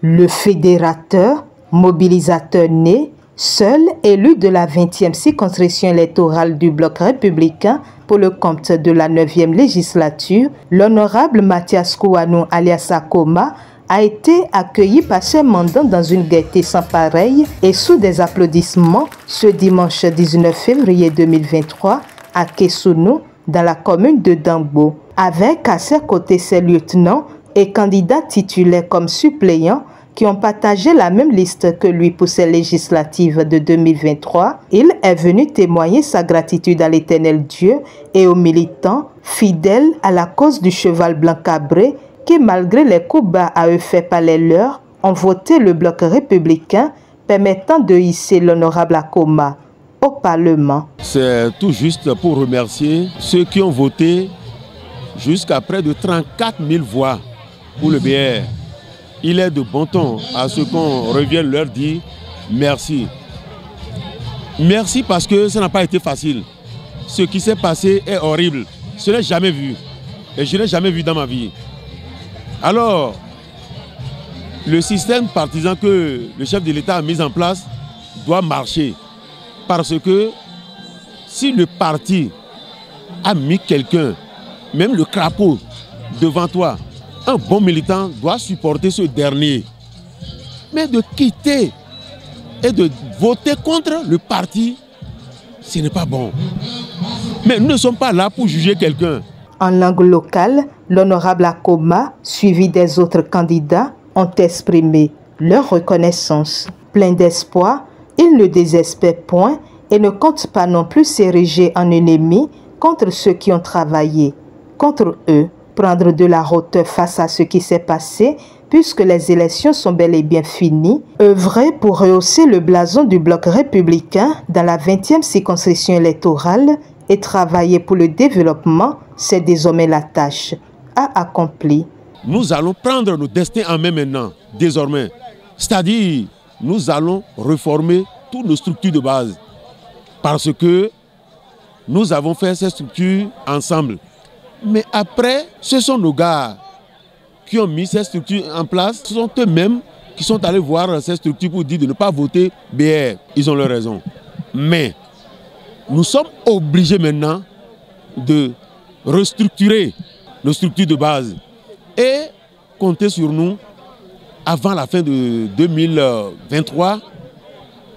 Le fédérateur, mobilisateur né, seul élu de la 20e circonscription électorale du bloc républicain pour le compte de la 9e législature, l'honorable Mathias Kouanou alias Akoma a été accueilli par ses mandants dans une gaieté sans pareille et sous des applaudissements ce dimanche 19 février 2023 à Kessounou, dans la commune de Dangbo, avec à ses côtés ses lieutenants et candidats titulaires comme suppléants qui ont partagé la même liste que lui pour ses législatives de 2023, il est venu témoigner sa gratitude à l'Éternel Dieu et aux militants fidèles à la cause du cheval blanc cabré qui, malgré les coups bas à eux faits par les leurs, ont voté le bloc républicain permettant de hisser l'honorable Akoma au Parlement. C'est tout juste pour remercier ceux qui ont voté jusqu'à près de 34 000 voix pour le BR. Il est de bon ton à ce qu'on revienne leur dire merci. Merci parce que ça n'a pas été facile. Ce qui s'est passé est horrible. Je ne l'ai jamais vu. Et je ne l'ai jamais vu dans ma vie. Alors, le système partisan que le chef de l'État a mis en place doit marcher. Parce que si le parti a mis quelqu'un, même le crapaud, devant toi, un bon militant doit supporter ce dernier. Mais de quitter et de voter contre le parti, ce n'est pas bon. Mais nous ne sommes pas là pour juger quelqu'un. En langue locale, l'honorable Akoma, suivi des autres candidats, ont exprimé leur reconnaissance. Plein d'espoir, il ne désespère point et ne compte pas non plus s'ériger en ennemi contre ceux qui ont travaillé, contre eux. Prendre de la hauteur face à ce qui s'est passé, puisque les élections sont bel et bien finies, œuvrer pour rehausser le blason du bloc républicain dans la 20e circonscription électorale et travailler pour le développement, c'est désormais la tâche à accomplir. Nous allons prendre nos destins en main maintenant, désormais. C'est-à-dire, nous allons reformer toutes nos structures de base. Parce que nous avons fait ces structures ensemble. Mais après, ce sont nos gars qui ont mis ces structures en place. Ce sont eux-mêmes qui sont allés voir ces structures pour dire de ne pas voter BR. Ils ont leur raison. Mais nous sommes obligés maintenant de restructurer nos structures de base et compter sur nous. Avant la fin de 2023,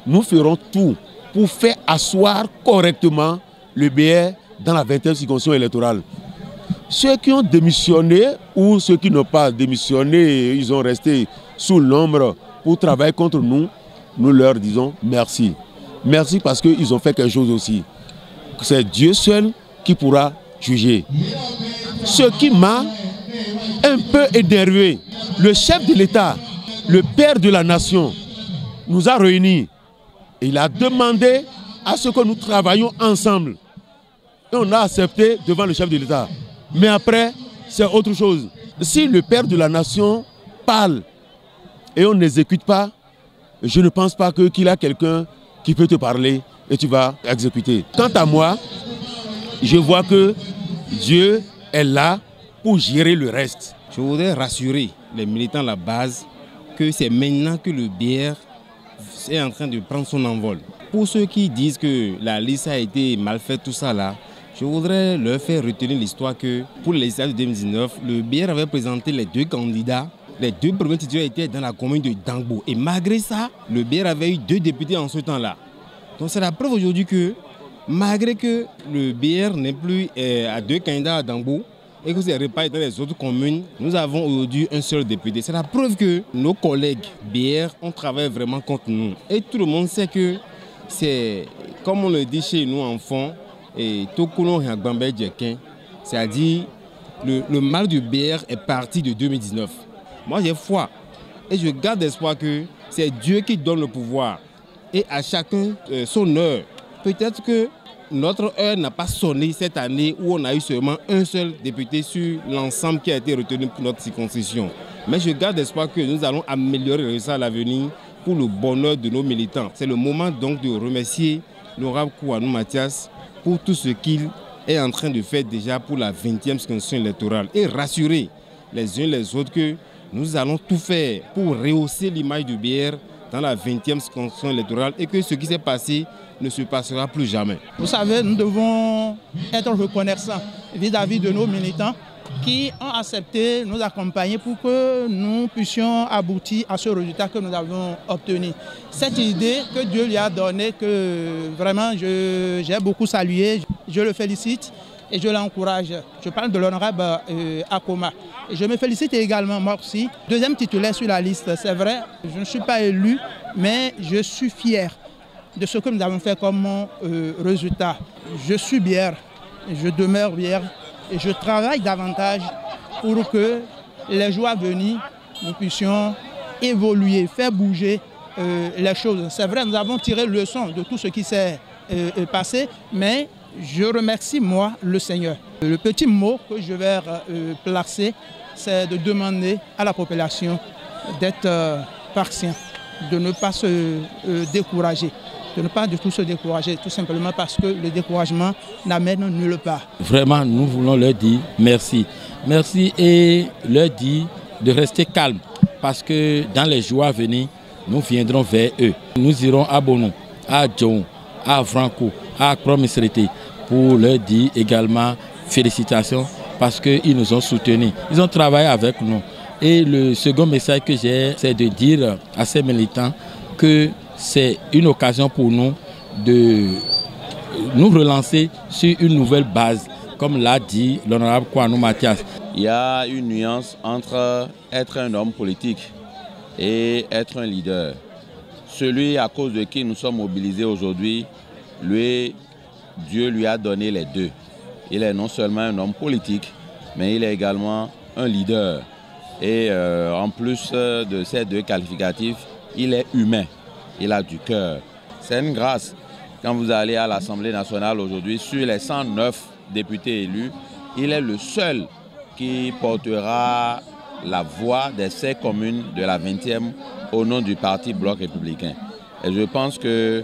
nous ferons tout pour faire asseoir correctement le BR dans la 20e circonscription électorale. Ceux qui ont démissionné ou ceux qui n'ont pas démissionné, ils ont resté sous l'ombre pour travailler contre nous, nous leur disons merci. Merci parce qu'ils ont fait quelque chose aussi. C'est Dieu seul qui pourra juger. Ce qui m'a un peu énervé, le chef de l'État, le père de la nation, nous a réunis. Il a demandé à ce que nous travaillions ensemble. Et on a accepté devant le chef de l'État. Mais après, c'est autre chose. Si le père de la nation parle et on n'exécute pas, je ne pense pas qu'il a quelqu'un qui peut te parler et tu vas exécuter. Quant à moi, je vois que Dieu est là pour gérer le reste. Je voudrais rassurer les militants de la base que c'est maintenant que le BR est en train de prendre son envol. Pour ceux qui disent que la liste a été mal faite, tout ça là, je voudrais leur faire retenir l'histoire que pour les législatives de 2019, le BR avait présenté les deux candidats. Les deux premiers titulaires étaient dans la commune de Dangbo. Et malgré ça, le BR avait eu 2 députés en ce temps-là. Donc c'est la preuve aujourd'hui que, malgré que le BR n'est plus à 2 candidats à Dangbo et que c'est réparti dans les autres communes, nous avons aujourd'hui un seul député. C'est la preuve que nos collègues BR ont travaillé vraiment contre nous. Et tout le monde sait que c'est, comme on le dit chez nous en fond, et Tokuno Hiagbambe Djekin, c'est-à-dire le mal du BR est parti de 2019. Moi j'ai foi et je garde espoir que c'est Dieu qui donne le pouvoir et à chacun son heure. Peut-être que notre heure n'a pas sonné cette année où on a eu seulement un seul député sur l'ensemble qui a été retenu pour notre circonscription. Mais je garde espoir que nous allons améliorer le résultat à l'avenir pour le bonheur de nos militants. C'est le moment donc de remercier l'honorable Kouanou Mathias pour tout ce qu'il est en train de faire déjà pour la 20e circonscription électorale et rassurer les uns les autres que Nous allons tout faire pour rehausser l'image du Bière dans la 20e circonscription électorale et que ce qui s'est passé ne se passera plus jamais. Vous savez, nous devons être reconnaissants vis-à-vis de nos militants qui ont accepté de nous accompagner pour que nous puissions aboutir à ce résultat que nous avons obtenu. Cette idée que Dieu lui a donnée, que vraiment j'ai beaucoup salué, je le félicite et je l'encourage. Je parle de l'honorable Akoma. Et je me félicite également, moi aussi, deuxième titulaire sur la liste. C'est vrai, je ne suis pas élu, mais je suis fier de ce que nous avons fait comme résultat. Je suis bière, je demeure bière et je travaille davantage pour que les jours à venir, nous puissions évoluer, faire bouger les choses. C'est vrai, nous avons tiré leçon de tout ce qui s'est passé, mais je remercie moi le Seigneur. Le petit mot que je vais placer, c'est de demander à la population d'être patient, de ne pas se décourager. De ne pas du tout se décourager, tout simplement parce que le découragement n'amène nulle part. Vraiment, nous voulons leur dire merci. Merci et leur dire de rester calme parce que dans les jours à venir, nous viendrons vers eux. Nous irons à Bonou, à Djon, à Franco, à Promisérité pour leur dire également félicitations parce qu'ils nous ont soutenus. Ils ont travaillé avec nous. Et le second message que j'ai, c'est de dire à ces militants que c'est une occasion pour nous de nous relancer sur une nouvelle base, comme l'a dit l'honorable Kwanou Mathias. Il y a une nuance entre être un homme politique et être un leader. Celui à cause de qui nous sommes mobilisés aujourd'hui, lui, Dieu lui a donné les deux. Il est non seulement un homme politique, mais il est également un leader. Et en plus de ces deux qualificatifs, il est humain. Il a du cœur. C'est une grâce. Quand vous allez à l'Assemblée nationale aujourd'hui, sur les 109 députés élus, il est le seul qui portera la voix des 7 communes de la 20e au nom du parti Bloc républicain. Et je pense que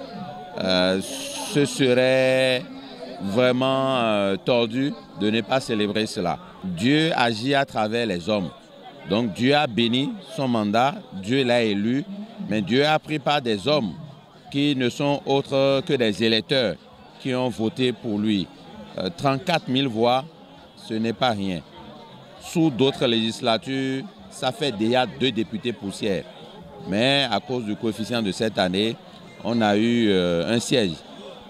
ce serait vraiment tordu de ne pas célébrer cela. Dieu agit à travers les hommes. Donc Dieu a béni son mandat, Dieu l'a élu, mais Dieu a pris part des hommes qui ne sont autres que des électeurs qui ont voté pour lui. 34 000 voix, ce n'est pas rien. Sous d'autres législatures, ça fait déjà 2 députés poussières. Mais à cause du coefficient de cette année, on a eu un siège.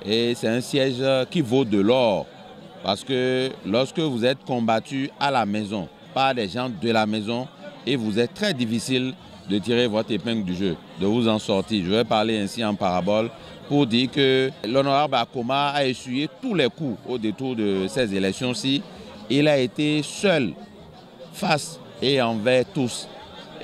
Et c'est un siège qui vaut de l'or. Parce que lorsque vous êtes combattu à la maison, par des gens de la maison, et vous êtes très difficile de tirer votre épingle du jeu, de vous en sortir. Je vais parler ainsi en parabole pour dire que l'honorable Akoma a essuyé tous les coups au détour de ces élections-ci. Il a été seul face et envers tous.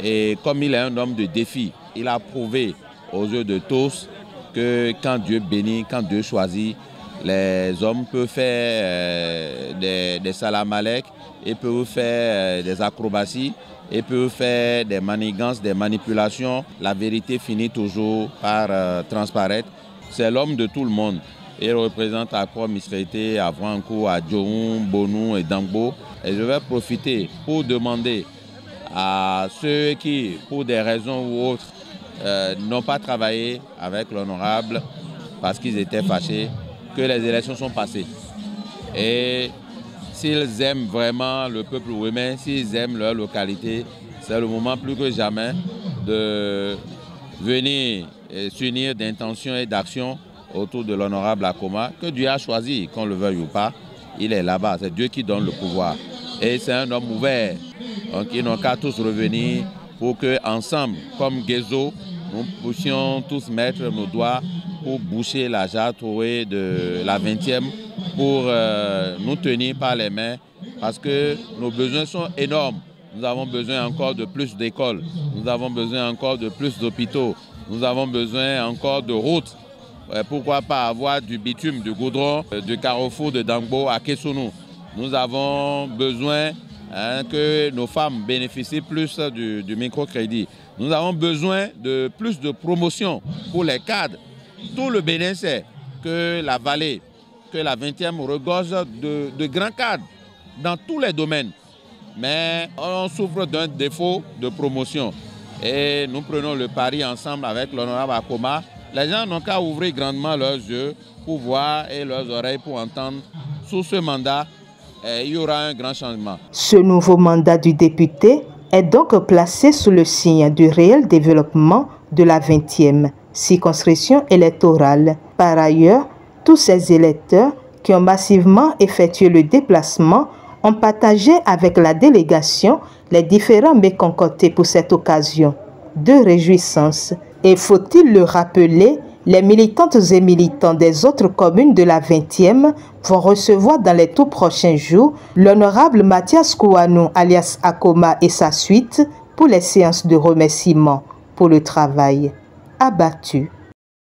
Et comme il est un homme de défi, il a prouvé aux yeux de tous que quand Dieu bénit, quand Dieu choisit, les hommes peuvent faire des salamalek et peuvent faire des acrobaties et peuvent faire des manigances, des manipulations. La vérité finit toujours par transparaître. C'est l'homme de tout le monde. Il représente à Promisérité, à Franco, à Djon, Bonou et Dangbo. Et je vais profiter pour demander à ceux qui, pour des raisons ou autres, n'ont pas travaillé avec l'honorable parce qu'ils étaient fâchés, que les élections sont passées. Et s'ils aiment vraiment le peuple ouémien, s'ils aiment leur localité, c'est le moment plus que jamais de venir s'unir d'intention et d'action autour de l'honorable Akoma, que Dieu a choisi, qu'on le veuille ou pas. Il est là-bas, c'est Dieu qui donne le pouvoir. Et c'est un homme ouvert. Donc ils n'ont qu'à tous revenir pour qu'ensemble, comme Guézo, nous puissions tous mettre nos doigts pour boucher la jarre trouée de la 20e, pour nous tenir par les mains, parce que nos besoins sont énormes. Nous avons besoin encore de plus d'écoles, nous avons besoin encore de plus d'hôpitaux, nous avons besoin encore de routes. Pourquoi pas avoir du bitume, du goudron, du carrefour de Dangbo à Kessounou. Nous avons besoin que nos femmes bénéficient plus du microcrédit. Nous avons besoin de plus de promotion pour les cadres. Tout le Bénin sait que la vallée, que la 20e regorge de grands cadres dans tous les domaines. mais on souffre d'un défaut de promotion. Et nous prenons le pari ensemble avec l'honorable Akoma. Les gens n'ont qu'à ouvrir grandement leurs yeux pour voir et leurs oreilles pour entendre. Sous ce mandat, il y aura un grand changement. Ce nouveau mandat du député est donc placé sous le signe du réel développement de la 20e circonscription électorale. Par ailleurs, tous ces électeurs qui ont massivement effectué le déplacement ont partagé avec la délégation les différents mets concoctés pour cette occasion de réjouissance. Et faut-il le rappeler, les militantes et militants des autres communes de la 20e vont recevoir dans les tout prochains jours l'honorable Mathias Kouanou alias Akoma et sa suite pour les séances de remerciement pour le travail abattu.